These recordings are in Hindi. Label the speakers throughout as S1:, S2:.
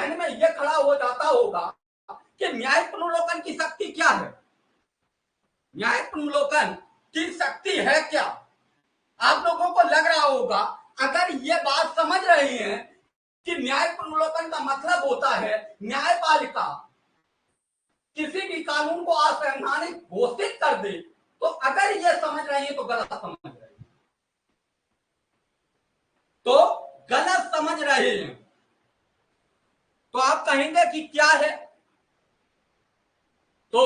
S1: जहन में यह खड़ा हो जाता होगा कि न्याय पुनर्लोकन की शक्ति क्या है, न्याय पुनर्लोकन की शक्ति है क्या। आप लोगों को लग रहा होगा, अगर ये बात समझ रहे हैं कि न्याय पुनर्लोकन का मतलब होता है न्यायपालिका किसी भी कानून को असंवैधानिक घोषित कर दे, तो अगर ये समझ रहे हैं तो गलत समझ रहे हैं, तो गलत समझ रहे हैं। तो आप कहेंगे कि क्या है, तो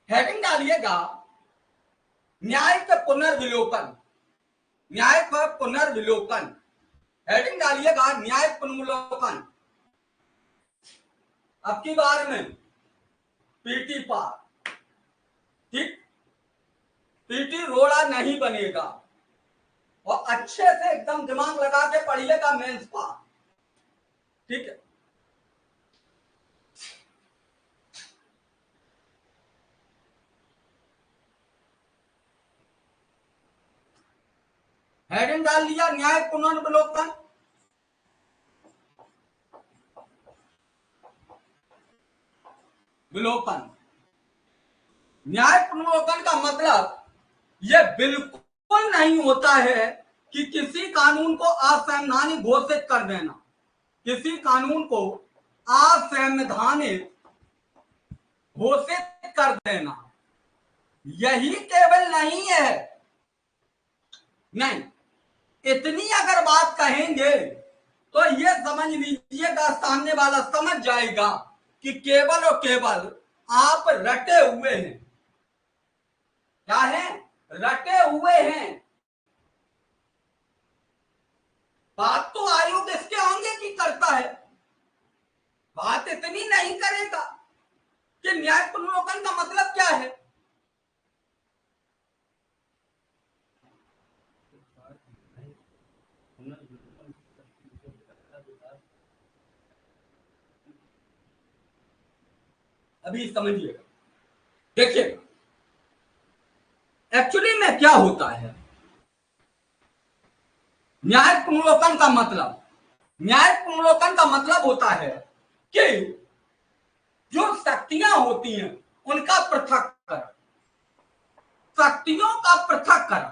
S1: हेडिंग डालिएगा न्याय का पुनर्विलोकन, न्याय का पुनर्विलोकन, हेडिंग डालिएगा न्याय पुनर्विलोकन। अब की बार में पीटी पार, ठीक, पीटी रोड़ा नहीं बनेगा, और अच्छे से एकदम दिमाग लगा के पढ़िएगा मेंस पार, ठीक है। हेडिंग डाल दिया न्याय पुनर्विलोकन। विलोकन, न्याय पुनर्विलोकन का मतलब यह बिल्कुल नहीं होता है कि किसी कानून को असंवैधानिक घोषित कर देना, किसी कानून को असंवैधानिक घोषित कर देना, यही केवल नहीं है, नहीं, इतनी अगर बात कहेंगे तो ये समझ लीजिएगा सामने वाला समझ जाएगा कि केवल और केवल आप रटे हुए हैं। क्या है? रटे हुए हैं। बात तो आयोग इसके आगे की करता है, बात इतनी नहीं करेगा कि न्याय पुनर्विलोकन का मतलब क्या है। अभी समझिएगा, देखिए एक्चुअली में क्या होता है न्याय पुनर्विलोकन का मतलब। न्याय पुनर्विलोकन का मतलब होता है कि जो शक्तियां होती हैं उनका पृथक्करण, शक्तियों का पृथक्करण,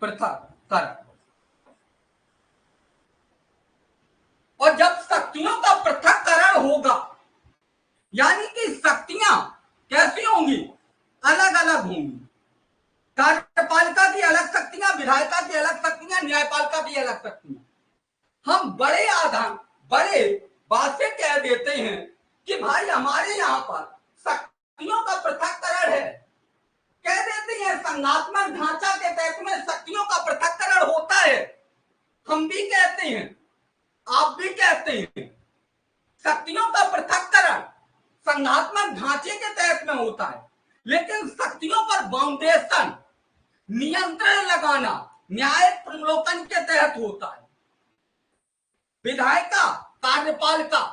S1: पृथक्करण। और जब शक्तियों का पृथक्करण होगा, यानी कि शक्तियां कैसी होंगी? अलग अलग होंगी। कार्यपालिका की अलग शक्तियां, विधायिका की अलग शक्तियां, न्यायपालिका की अलग शक्तियां। हम बड़े आधार, बड़े बात से कह देते हैं कि भाई हमारे यहाँ पर शक्तियों का पृथक्करण है, कह देते हैं संघात्मक ढांचा के तहत में शक्तियों का पृथक्करण होता है। हम भी कहते हैं, आप भी कहते हैं, शक्तियों का पृथक्करण संघात्मक ढांचे के तहत में होता है, लेकिन शक्तियों पर बाउंडेशन, नियंत्रण लगाना न्याय पुनर्विलोकन के तहत होता है। विधायिका, कार्यपालिका,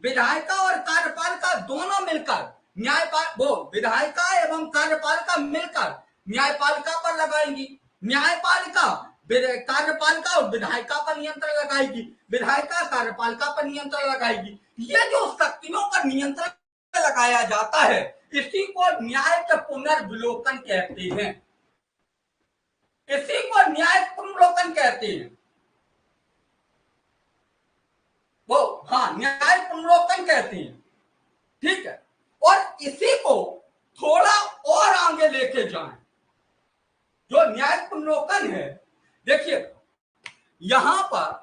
S1: विधायिका और कार्यपालिका दोनों मिलकर विधायिका एवं कार्यपालिका मिलकर न्यायपालिका पर लगाएंगी, न्यायपालिका कार्यपालिका और विधायिका पर नियंत्रण लगाएगी, विधायिका कार्यपालिका पर नियंत्रण लगाएगी। ये जो शक्तियों पर नियंत्रण लगाया जाता है, इसी को न्याय का पुनर्विलोकन कहते हैं, इसी को न्याय पुनर्विलोकन कहते हैं। न्याय पुनर्विलोकन कहते हैं, ठीक है। और इसी को थोड़ा और आगे लेके जाएं, जो न्याय पुनर्विलोकन है, देखिए यहां पर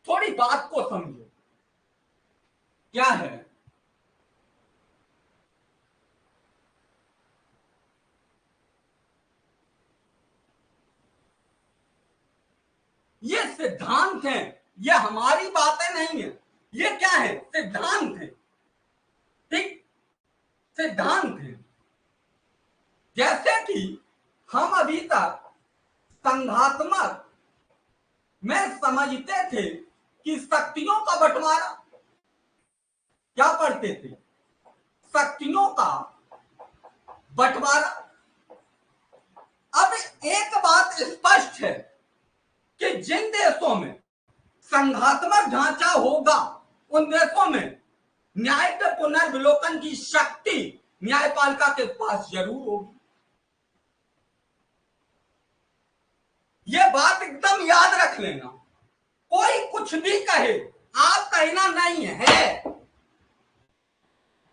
S1: थोड़ी बात को समझो, क्या है ये सिद्धांत है, ये हमारी बातें नहीं है, ये क्या है? सिद्धांत है, ठीक, सिद्धांत है। जैसे कि हम अभी तक संघात्मक में समझते थे कि शक्तियों का बंटवारा, क्या पढ़ते थे? शक्तियों का बंटवारा। अब एक बात स्पष्ट है संघात्मक ढांचा होगा, उन देशों में न्याय के पुनर्विलोकन की शक्ति न्यायपालिका के पास जरूर होगी। ये बात एकदम याद रख लेना। कोई कुछ भी कहे, आप कहना नहीं है,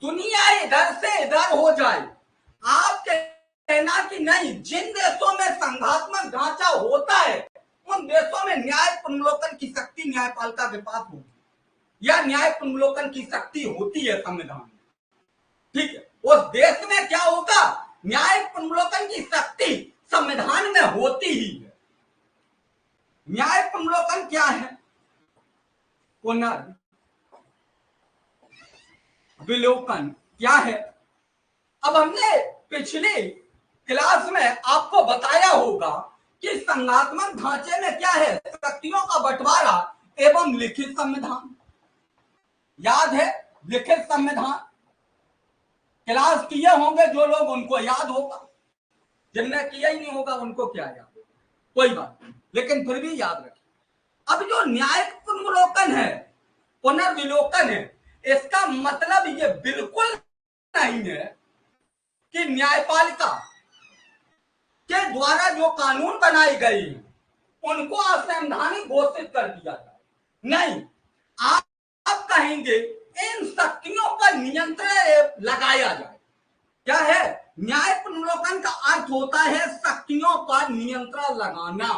S1: दुनिया इधर से इधर हो जाए, आप कहना कि नहीं, जिन देशों में संघात्मक ढांचा होता है उन देशों में न्याय पुनर्विलोकन की शक्ति न्यायपालिका के पास होगी, या न्याय पुनर्विलोकन की शक्ति होती है संविधान में। ठीक है, उस देश में क्या होगा, न्याय पुनर्विलोकन की शक्ति संविधान में होती ही है। न्याय पुनर्विलोकन क्या है? पुनर्विलोकन क्या है? अब हमने पिछली क्लास में आपको बताया होगा कि संघात्मक ढांचे में क्या है, शक्तियों का बंटवारा एवं लिखित संविधान। याद है? लिखित संविधान क्लास किए होंगे जो लोग, उनको याद होगा, जिनने किया ही नहीं होगा उनको क्या याद होगा, कोई बात नहीं, लेकिन फिर भी याद रखें। अब जो न्यायिक पुनर्विलोकन है, पुनर्विलोकन है, इसका मतलब ये बिल्कुल नहीं है कि न्यायपालिका के द्वारा जो कानून बनाई गई है उनको असंवैधानिक घोषित कर दिया जाए। नहीं, आप कहेंगे इन शक्तियों पर नियंत्रण लगाया जाए। क्या है? न्याय पुनर्विलोकन का अर्थ होता है शक्तियों पर नियंत्रण लगाना।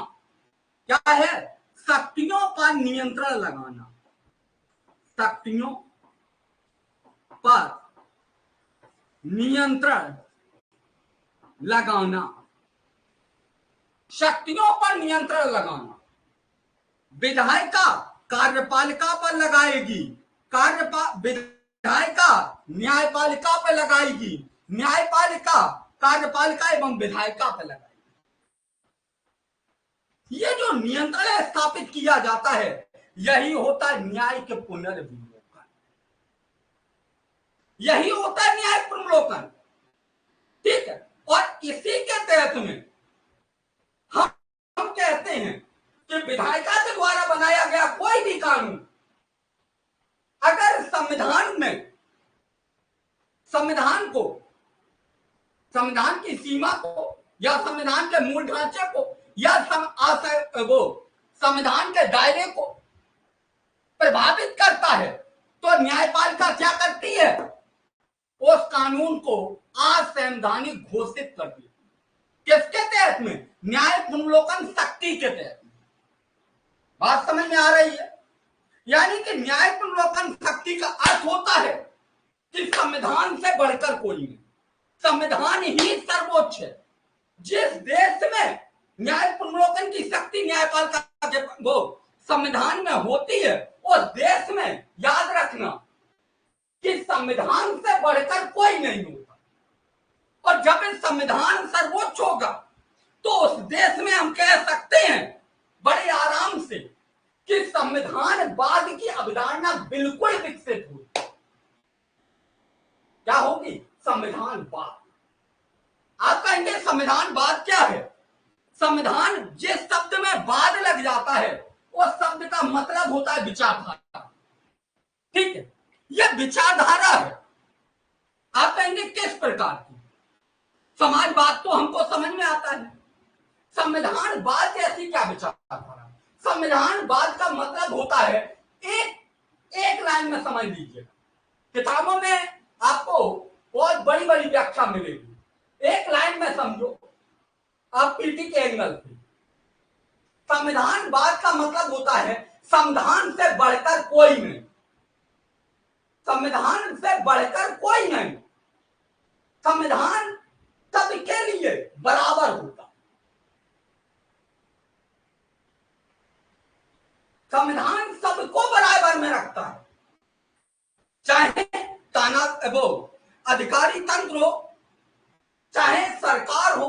S1: क्या है? शक्तियों पर नियंत्रण लगाना, शक्तियों पर नियंत्रण लगाना, शक्तियों पर नियंत्रण लगाना। विधायिका कार्यपालिका पर लगाएगी, विधायिका न्यायपालिका पर लगाएगी, न्यायपालिका कार्यपालिका एवं विधायिका पर लगाएगी। ये जो नियंत्रण स्थापित किया जाता है, यही होता है न्याय के पुनर्विलोकन, यही होता है न्याय पुनर्विलोकन। ठीक है, और इसी के तहत में हम कहते हैं कि विधायिका के द्वारा बनाया गया कोई भी कानून अगर संविधान में, संविधान को, संविधान की सीमा को या संविधान के मूल ढांचे को या वो संविधान के दायरे को प्रभावित करता है, तो न्यायपालिका क्या करती है? उस कानून को असंवैधानिक घोषित कर दिया। किसके तहत में? न्याय पुनर्विलोकन शक्ति के तहत में। बात समझ में आ रही है? यानी कि न्याय पुनर्विलोकन शक्ति का अर्थ होता है कि संविधान से बढ़कर कोई नहीं, संविधान ही सर्वोच्च है। जिस देश में न्याय पुनर्विलोकन की शक्ति न्यायपालिका के वो संविधान में होती है, उस देश में याद रखना कि संविधान से बढ़कर कोई नहीं होता। और जब इस संविधान सर्वोच्च होगा तो उस देश में हम कह सकते हैं बड़े आराम से कि संविधानवाद की अवधारणा बिल्कुल विकसित होगी। क्या होगी? संविधानवाद। आप कहेंगे संविधानवाद क्या है? संविधान जिस शब्द में वाद लग जाता है उस शब्द का मतलब होता है विचारधारा। ठीक है, यह विचारधारा है। आप कहेंगे किस प्रकार की? समाजवाद तो हमको समझ में आता है, संविधानवाद जैसी क्या विचारधारा? संविधानवाद का मतलब होता है, एक लाइन में समझ लीजिए, किताबों में आपको बहुत बड़ी बड़ी व्याख्या मिलेगी, एक लाइन में समझो आप पीटी के एंगल से। संविधानवाद का मतलब होता है संविधान से बढ़कर कोई नहीं, संविधान से बढ़कर कोई नहीं, संविधान सबके लिए बराबर होता, संविधान सबको बराबर में रखता है, चाहे ताना वो अधिकारी तंत्र हो, चाहे सरकार हो,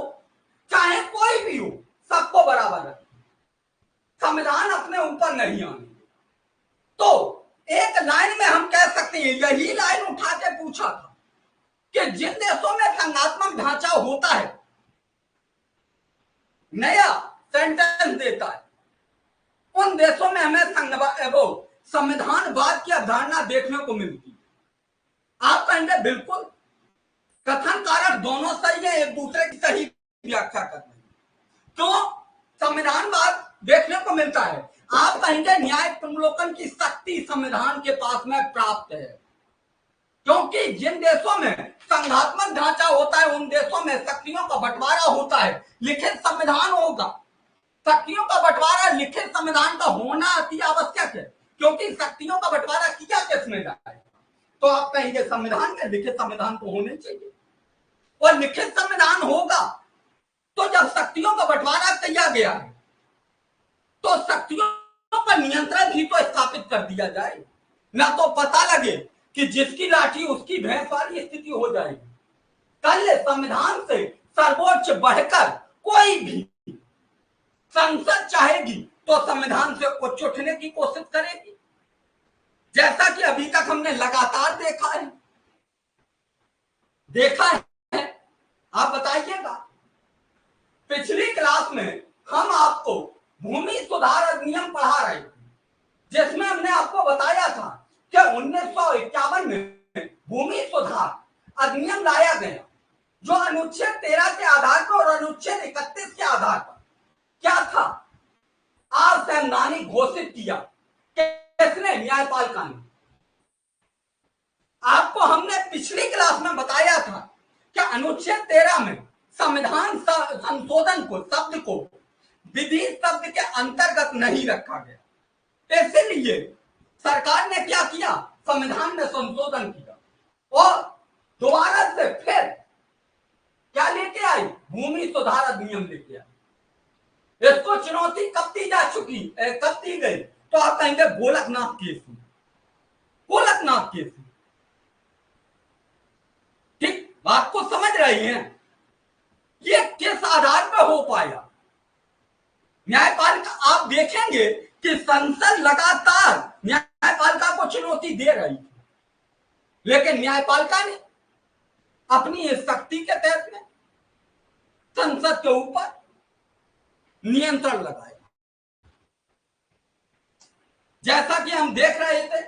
S1: चाहे कोई भी हो, सबको बराबर रखता है। संविधान अपने ऊपर नहीं आने। तो एक लाइन में हम कह सकते हैं, यही लाइन उठा के पूछा था कि जिन देशों में संघात्मक ढांचा होता है, नया सेंटेंस देता है उन देशों में हमें वो संविधानवाद की अवधारणा देखने को मिलती है। आप कहेंगे बिल्कुल कथन कारक दोनों सही है, एक दूसरे की सही व्याख्या कर रहे हैं, तो संविधानवाद देखने को मिलता है। आप कहेंगे न्याय पुनर्विलोकन की शक्ति संविधान के पास में प्राप्त है, क्योंकि जिन देशों में संघात्मक ढांचा होता है उन देशों में शक्तियों का बंटवारा होता है, लिखित संविधान होगा। शक्तियों का बंटवारा लिखित संविधान का होना अति आवश्यक है, क्योंकि शक्तियों का बंटवारा किया किसमें जाए, तो आप कहेंगे संविधान में लिखित संविधान को होने चाहिए। और लिखित संविधान होगा तो जब शक्तियों का बंटवारा किया गया है तो शक्तियों पर नियंत्रण भी तो स्थापित कर दिया जाए, ना तो पता लगे कि जिसकी लाठी उसकी भैंस वाली स्थिति हो जाएगी। कल संविधान से सर्वोच्च बढ़कर कोई भी संसद चाहेगी तो संविधान से उच्च उठने की कोशिश करेगी, जैसा कि अभी तक हमने लगातार देखा है। आप बताइएगा, पिछली क्लास में हम आपको भूमि सुधार अधिनियम पढ़ा रहे थे, जिसमें हमने आपको बताया था कि 1951 में भूमि सुधार अधिनियम लाया गया, जो अनुच्छेद 13 के आधार पर और अनुच्छेद 31 के आधार पर क्या था, असंवैधानिक घोषित किया। किसने? न्यायपालिका ने। आपको हमने पिछली क्लास में बताया था कि अनुच्छेद 13 में संविधान संशोधन को शब्द को विधि शब्द के अंतर्गत नहीं रखा गया, इसलिए सरकार ने क्या किया, संविधान में संशोधन किया और दोबारा से फिर क्या लेके आई, भूमि सुधार अधिनियम लेके आई। इसको चुनौती कब दी जा चुकी, कब दी गई, तो आप कहेंगे गोलकनाथ केस में। गोलकनाथ केस में, ठीक बात को समझ रही हैं? ये किस आधार पर हो पाया? न्यायपालिका, आप देखेंगे कि संसद लगातार न्यायपालिका को चुनौती दे रही थी, लेकिन न्यायपालिका ने अपनी इस शक्ति के तहत में संसद के ऊपर नियंत्रण लगाया। जैसा कि हम देख रहे थे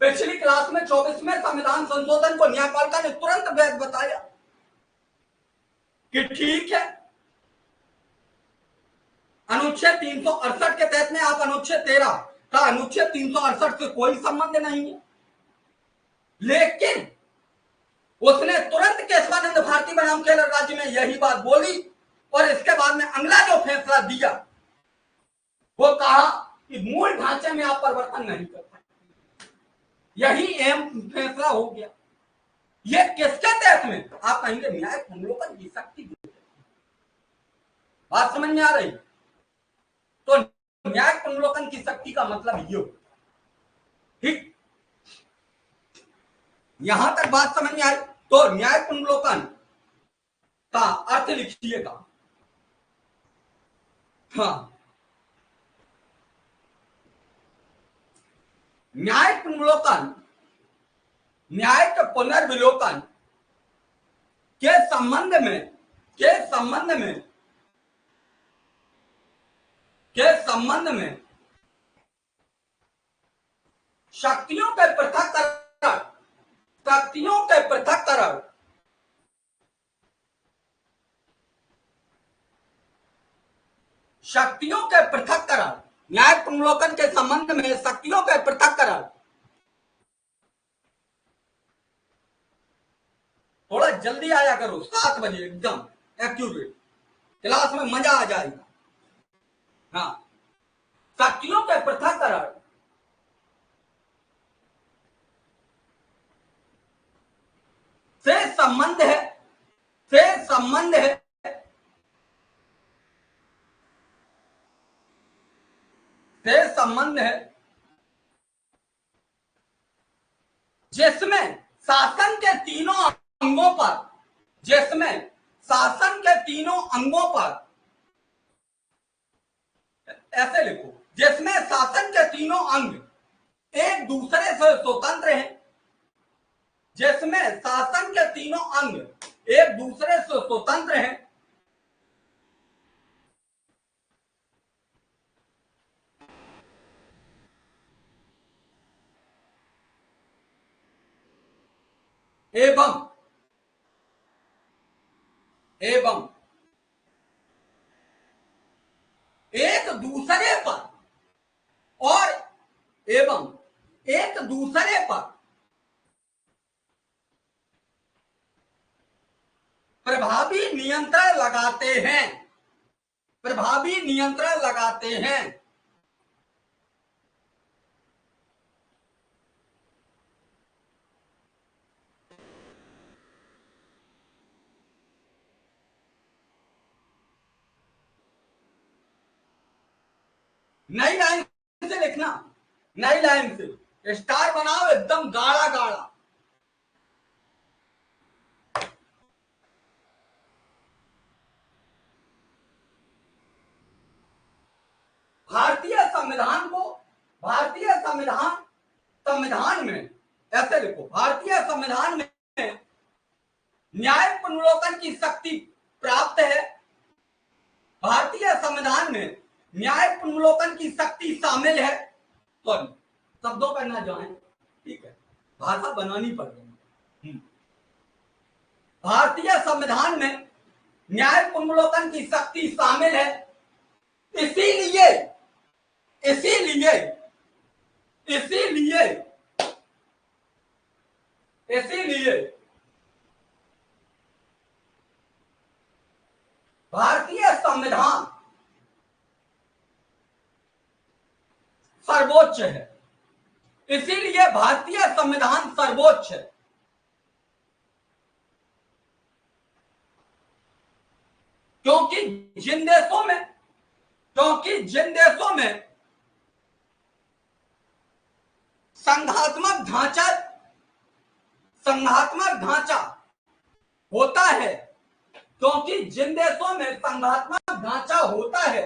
S1: पिछली क्लास में 24वें संविधान संशोधन को न्यायपालिका ने तुरंत वैध बताया कि ठीक है, अनुच्छेद 368 के तहत में आप अनुच्छेद 13 का अनुच्छेद 368 से कोई संबंध नहीं है, लेकिन उसने तुरंत केशवानंद भारती बनाम केरल राज्य में यही बात बोली और इसके बाद में अगला जो फैसला दिया वो कहा कि मूल ढांचे में आप परिवर्तन नहीं कर सकते। यही अहम फैसला हो गया। ये किसके तहत में? आप कहेंगे न्याय पुनर्विलोकन की शक्ति। बात समझ में आ रही? तो न्याय पुनर्विलोकन की शक्ति का मतलब ये, ठीक, यहां तक बात समझ में आई। तो न्याय पुनर्विलोकन का अर्थ लिखिएगा। हाँ, न्याय पुनर्विलोकन न्याय के पुनर्विलोकन के संबंध में शक्तियों के पृथक्करण न्याय पुनर्विलोकन के संबंध में शक्तियों के पृथक्करण, थोड़ा जल्दी आया करो, 7 बजे एकदम एक्यूरेट, क्लास में मजा आ जाएगा। हाँ, शक्तियों के पृथक्करण से संबंध है जिसमें शासन के तीनों अंगों पर ऐसे लिखो, जिसमें शासन के तीनों अंग एक दूसरे से स्वतंत्र हैं, जिसमें शासन के तीनों अंग एक दूसरे से स्वतंत्र हैं, एवं एवं एक दूसरे पर और एवं एक दूसरे पर प्रभावी नियंत्रण लगाते हैं, प्रभावी नियंत्रण लगाते हैं। नई लाइन से लिखना, नई लाइन से स्टार बनाओ एकदम गाढ़ा गाढ़ा। भारतीय संविधान को, भारतीय संविधान संविधान में ऐसे लिखो, भारतीय संविधान में न्याय पुनर्विलोकन की शक्ति प्राप्त है। भारतीय संविधान में न्याय पुनर्विलोकन की शक्ति शामिल है। तो शब्दों पर ना जाएं, ठीक है, भाषा बनानी पड़ेगी। भारतीय संविधान में न्याय पुनर्विलोकन की शक्ति शामिल है। इसीलिए इसीलिए इसीलिए इसीलिए भारतीय संविधान सर्वोच्च है। इसीलिए भारतीय संविधान सर्वोच्च है। क्योंकि जिन देशों में संघात्मक ढांचा होता है, क्योंकि जिन देशों में संघात्मक ढांचा होता है,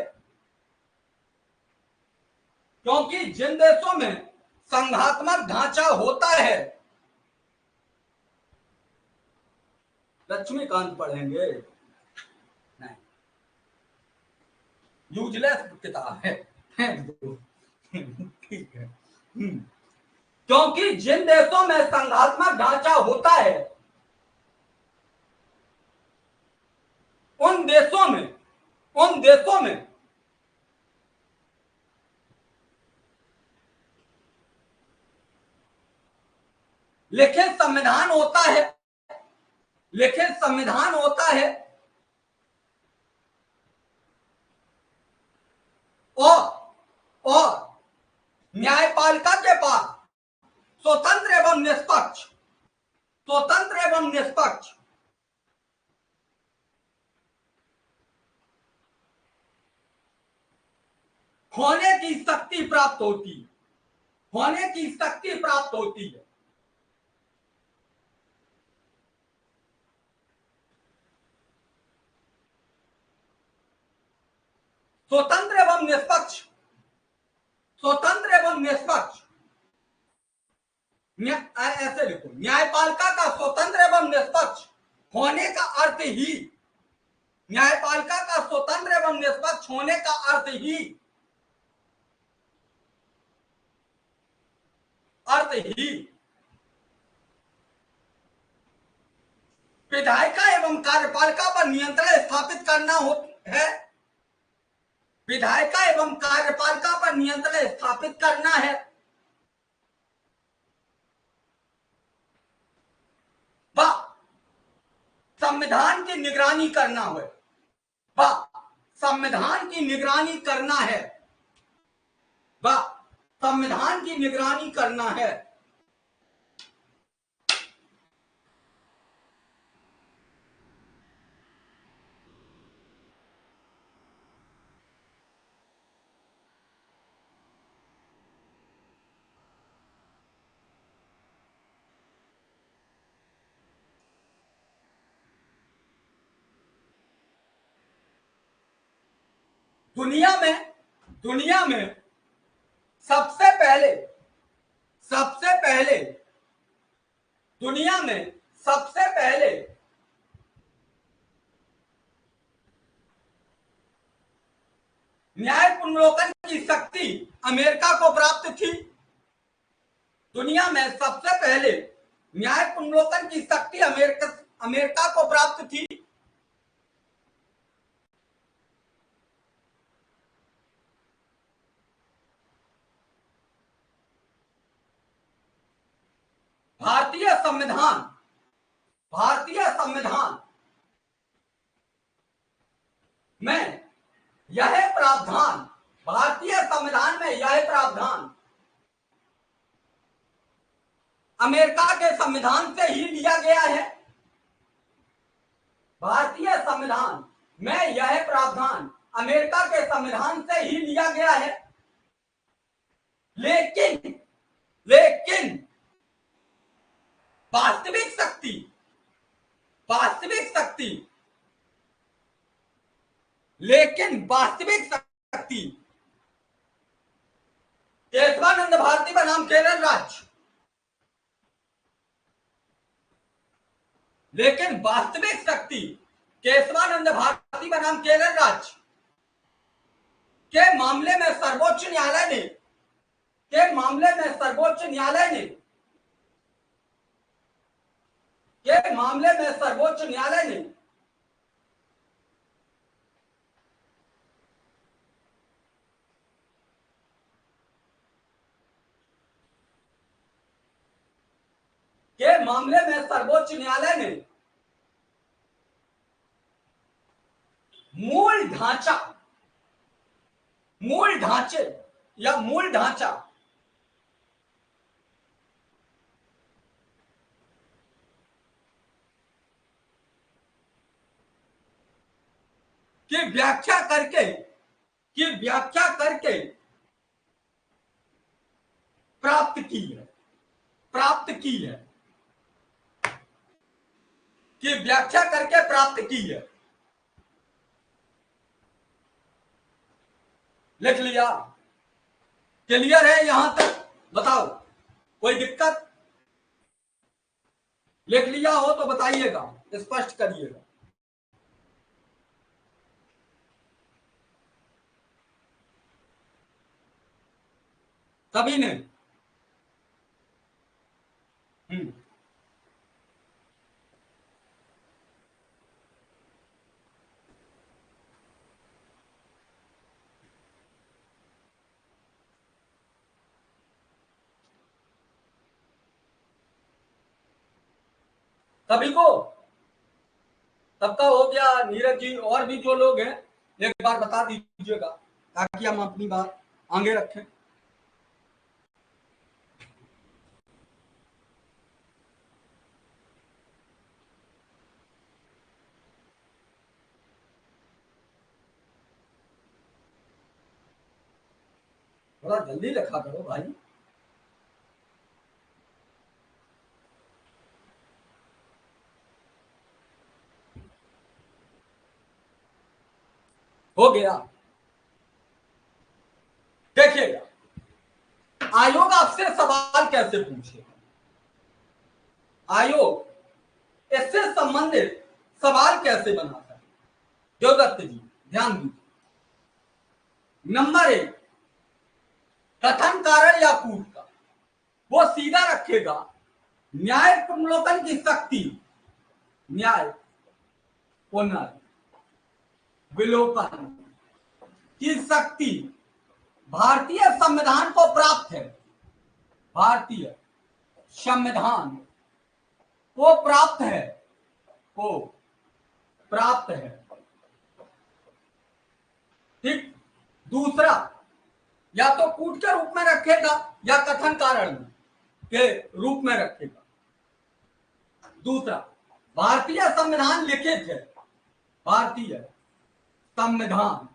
S1: क्योंकि जिन देशों में संघात्मक ढांचा होता है, लक्ष्मीकांत पढ़ेंगे नहीं, यूजलेस किताब है ठीक है। क्योंकि जिन देशों में संघात्मक ढांचा होता है, उन देशों में लिखित संविधान होता है, लिखित संविधान होता है और न्यायपालिका के पास स्वतंत्र एवं निष्पक्ष होने की शक्ति प्राप्त होती है, होने की शक्ति प्राप्त होती है। स्वतंत्र एवं निष्पक्ष ऐसे लिखो, न्यायपालिका का स्वतंत्र एवं निष्पक्ष होने का अर्थ ही, न्यायपालिका का स्वतंत्र एवं निष्पक्ष होने का अर्थ ही विधायिका एवं कार्यपालिका पर नियंत्रण स्थापित करना है। विधायिका एवं कार्यपालिका पर नियंत्रण स्थापित करना है। व संविधान की निगरानी करना है, व संविधान की निगरानी करना है, व संविधान की निगरानी करना है। दुनिया में सबसे पहले दुनिया में सबसे पहले न्याय पुनर्विलोकन की शक्ति अमेरिका को प्राप्त थी। दुनिया में सबसे पहले न्याय पुनर्लोकन की शक्ति अमेरिका को प्राप्त थी। भारतीय संविधान में यह प्रावधान, भारतीय संविधान में यह प्रावधान अमेरिका के संविधान से ही लिया गया है। भारतीय संविधान में यह प्रावधान अमेरिका के संविधान से ही लिया गया है। लेकिन वास्तविक शक्ति केशवानंद भारती बनाम केरल राज्य, लेकिन वास्तविक शक्ति केशवानंद भारती बनाम केरल राज्य के मामले में सर्वोच्च न्यायालय ने मूल ढांचा की व्याख्या करके प्राप्त की है लिख लिया? क्लियर है यहां तक? बताओ, कोई दिक्कत? लिख लिया हो तो बताइएगा, स्पष्ट करिएगा। सभी ने? सभी को? सबका हो गया? नीरज जी और भी जो लोग हैं एक बार बता दीजिएगा ताकि हम अपनी बात आगे रखें। थोड़ा जल्दी लिखा करो भाई। हो गया? देखिएगा, आयोग आपसे सवाल कैसे पूछेगा? आयोग इससे संबंधित सवाल कैसे बनाता है? देवदत्त जी ध्यान दीजिए। नंबर 1, कथन, कारण या कूट का वो सीधा रखेगा न्याय पुनर्लोकन की शक्ति, न्याय पुनर्विलोकन की शक्ति भारतीय संविधान को प्राप्त है। भारतीय संविधान को प्राप्त है। ठीक। दूसरा, या तो कूट के रूप में रखेगा या कथन कारण के रूप में रखेगा। दूसरा, भारतीय संविधान लिखित है। भारतीय संविधान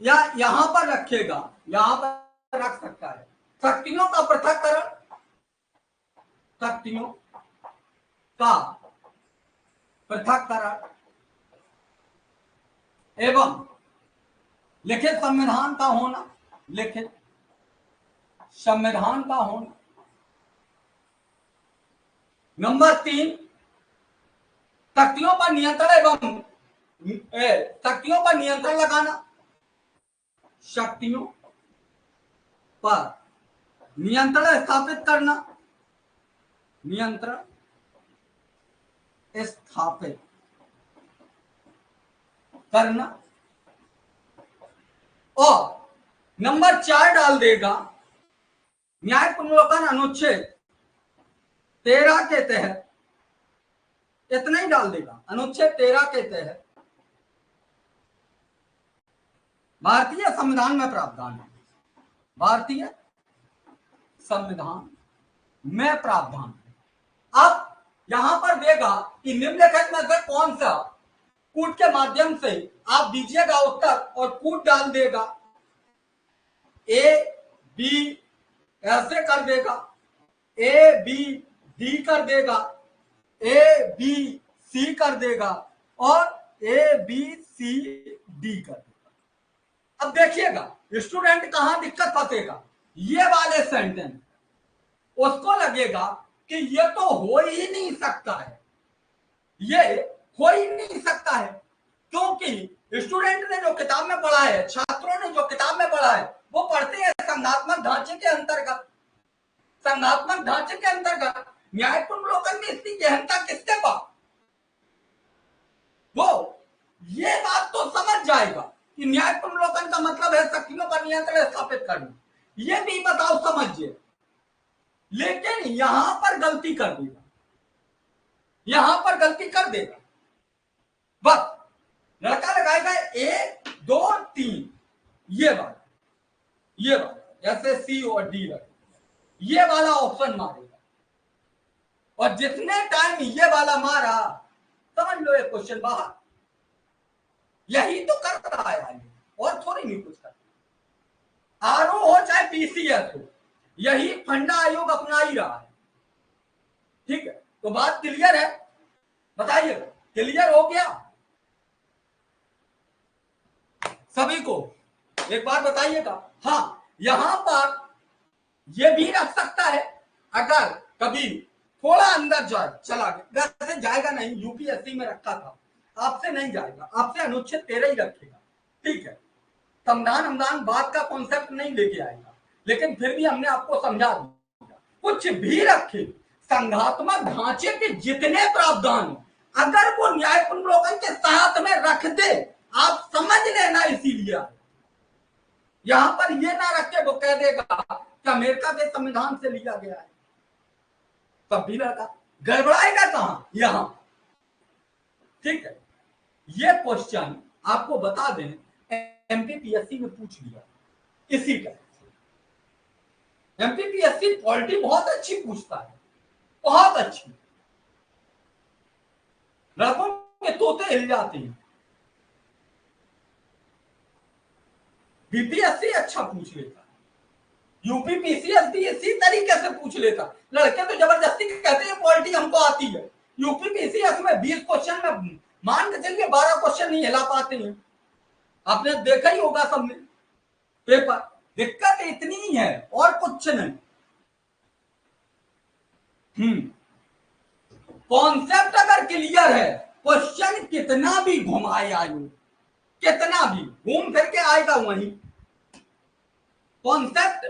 S1: या यहां पर रखेगा, यहां पर रख सकता है। शक्तियों का पृथक्करण, शक्तियों का पृथक्करण एवं लिखित संविधान का होना, लिखित संविधान का होना। नंबर 3, शक्तियों पर नियंत्रण एवं शक्तियों पर नियंत्रण लगाना, शक्तियों पर नियंत्रण स्थापित करना। नियंत्रण स्थापित करना, और नंबर 4 डाल देगा न्याय पुनर्विलोकन अनुच्छेद 13 के तहत, इतना ही डाल देगा, अनुच्छेद 13 के तहत भारतीय संविधान में प्रावधान है, भारतीय संविधान में प्रावधान है। अब यहां पर देगा कि निम्नलिखित में से कौन सा कूट के माध्यम से, आप दीजिएगा उत्तर और कूट डाल देगा, ए बी ऐसे कर देगा, ए बी डी कर देगा, ए बी सी कर देगा और ए बी सी डी कर देगा। अब देखिएगा स्टूडेंट कहां दिक्कत फंसेगा, ये वाले सेंटेंस उसको लगेगा कि ये तो हो ही नहीं सकता है, ये हो ही नहीं सकता है, क्योंकि स्टूडेंट ने जो किताब में पढ़ा है, छात्रों ने जो किताब में पढ़ा है, वो पढ़ते हैं संघात्मक ढांचे के अंतर्गत। संघात्मक ढांचे के अंतर्गत न्याय पुनर्विलोकन में इसकी गहनता किसके पास, वो ये बात तो समझ जाएगा कि न्याय पुनर्विलोकन का मतलब है शक्तियों पर नियंत्रण स्थापित करना, ये भी बताओ समझिए, लेकिन यहां पर गलती कर देगा, यहां पर गलती कर देगा। बस लड़का लगाएगा 1 2 3, ये वाला जैसे सी और डी रखेगा, ये वाला ऑप्शन मारेगा, और जितने टाइम ये वाला मारा समझ लो ये क्वेश्चन बाहर। यही तो कर रहा है आगे, और थोड़ी नहीं कुछ कर, आरओ हो चाहे पीसीएस हो, यही फंडा आयोग अपना ही रहा है। ठीक है, तो बात क्लियर है, बताइए क्लियर हो गया सभी को? एक बार बताइएगा। हाँ, यहां पर ये भी रख सकता है, अगर कभी थोड़ा अंदर जाए, चला गया, वैसे जाएगा नहीं, यूपीएससी में रखा था, आपसे नहीं जाएगा, आपसे अनुच्छेद 13 ही रखेगा। ठीक है, संविधान अनुदान बात का कॉन्सेप्ट नहीं लेके आएगा, लेकिन फिर भी हमने आपको समझा दिया, कुछ भी रखे, संघात्मक ढांचे के जितने प्रावधान अगर वो न्याय पुनर्विलोकन के साथ में रख दे, आप समझ लेना, इसीलिए यहां पर ये ना रखे वो कह देगा कि अमेरिका के संविधान से लिया गया है, तब भी लड़का गड़बड़ाएगा कहां, यहां। ठीक है, ये क्वेश्चन आपको बता दें एमपीपीएससी में पूछ लिया इसी टाइप से। एमपीपीएससी पॉलिटी बहुत अच्छी पूछता है, बहुत अच्छी, लड़कों के तोते हिल जाते हैं। बीपीएससी अच्छा पूछ लेता, यूपी पीसीएस भी इसी तरीके से पूछ लेता। लड़के तो जबरदस्ती कहते हैं पॉलिटी हमको आती है, यूपी पीसीएस में 20 क्वेश्चन में मान के चलिए 12 क्वेश्चन नहीं हिला पाते हैं, आपने देखा ही होगा सबने पेपर। दिक्कत इतनी ही है और कुछ नहीं। कॉन्सेप्ट अगर क्लियर है, क्वेश्चन कितना भी घुमाए आयु, कितना भी घूम फिर के आएगा वहीं। कॉन्सेप्ट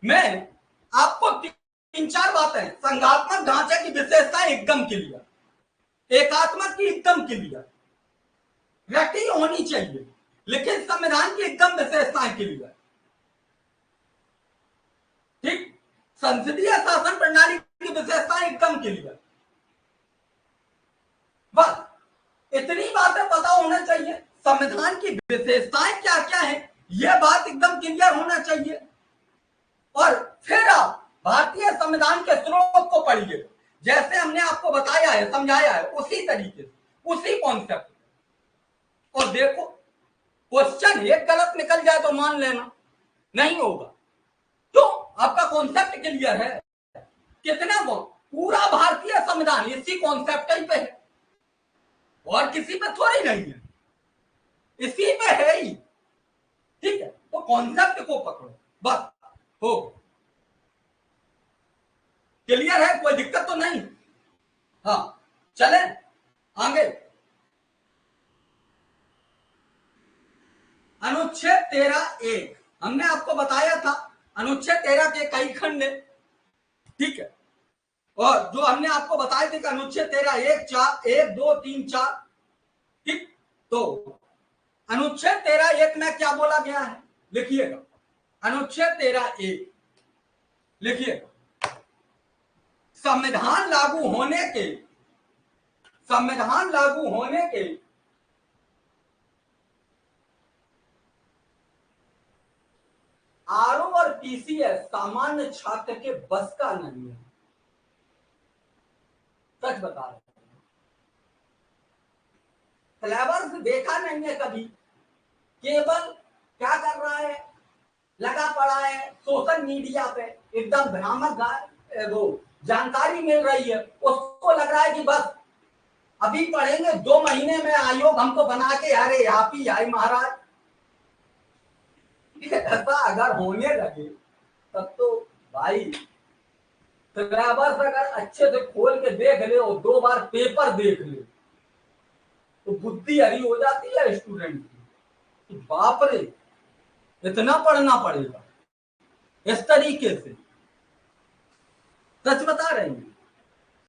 S1: में आपको 3-4 बातें, संघात्मक ढांचे की विशेषताएं एकदम क्लियर, एकात्मक की एकदम क्लियर, रटी होनी चाहिए, लेकिन संविधान की एकदम विशेषताएं क्लियर। ठीक, संसदीय शासन प्रणाली की विशेषताएं एकदम क्लियर। बस इतनी बातें पता होना चाहिए, संविधान की विशेषताएं क्या क्या है यह बात एकदम क्लियर होना चाहिए। और फिर आप भारतीय संविधान के स्रोत को पढ़िए, जैसे हमने आपको बताया है, समझाया है, उसी तरीके से, उसी कॉन्सेप्ट। और देखो क्वेश्चन एक गलत निकल जाए तो मान लेना नहीं होगा, तो आपका कॉन्सेप्ट क्लियर है। कितना वो पूरा भारतीय संविधान इसी कॉन्सेप्ट पे है, और किसी पे थोड़ी नहीं है, इसी पे है ही। ठीक है, तो कॉन्सेप्ट को पकड़ो, बस हो। क्लियर है, कोई दिक्कत तो नहीं? हाँ, चले आगे। अनुच्छेद 13(1) हमने आपको बताया था, अनुच्छेद 13 के कई खंड है। ठीक है, और जो हमने आपको बताए थे कि अनुच्छेद 13 1 4 1 2 3 4, ठीक। तो अनुच्छेद 13 1 में क्या बोला गया है, लिखिएगा। अनुच्छेद 13 1 लिखिएगा, संविधान लागू होने के, संविधान लागू होने के आरओ और टीसीएस सामान्य छात्र के बस का नहीं है। सच बता रहे हैं, सिलेबस देखा नहीं है कभी, केवल क्या कर रहा है, लगा पड़ा है सोशल मीडिया पे, एकदम भ्रामक वो जानकारी मिल रही है, उसको लग रहा है कि बस अभी पढ़ेंगे 2 महीने में आयोग हमको बना के, अरे यहाँ ही आई महाराज। ऐसा अगर होने लगे तब तो भाई सिलेबस अगर अच्छे से खोल के देख ले और 2 बार पेपर देख ले तो बुद्धि हरी हो जाती है स्टूडेंट की, बाप रे इतना पढ़ना पड़ेगा इस तरीके से। सच बता रहे हैं।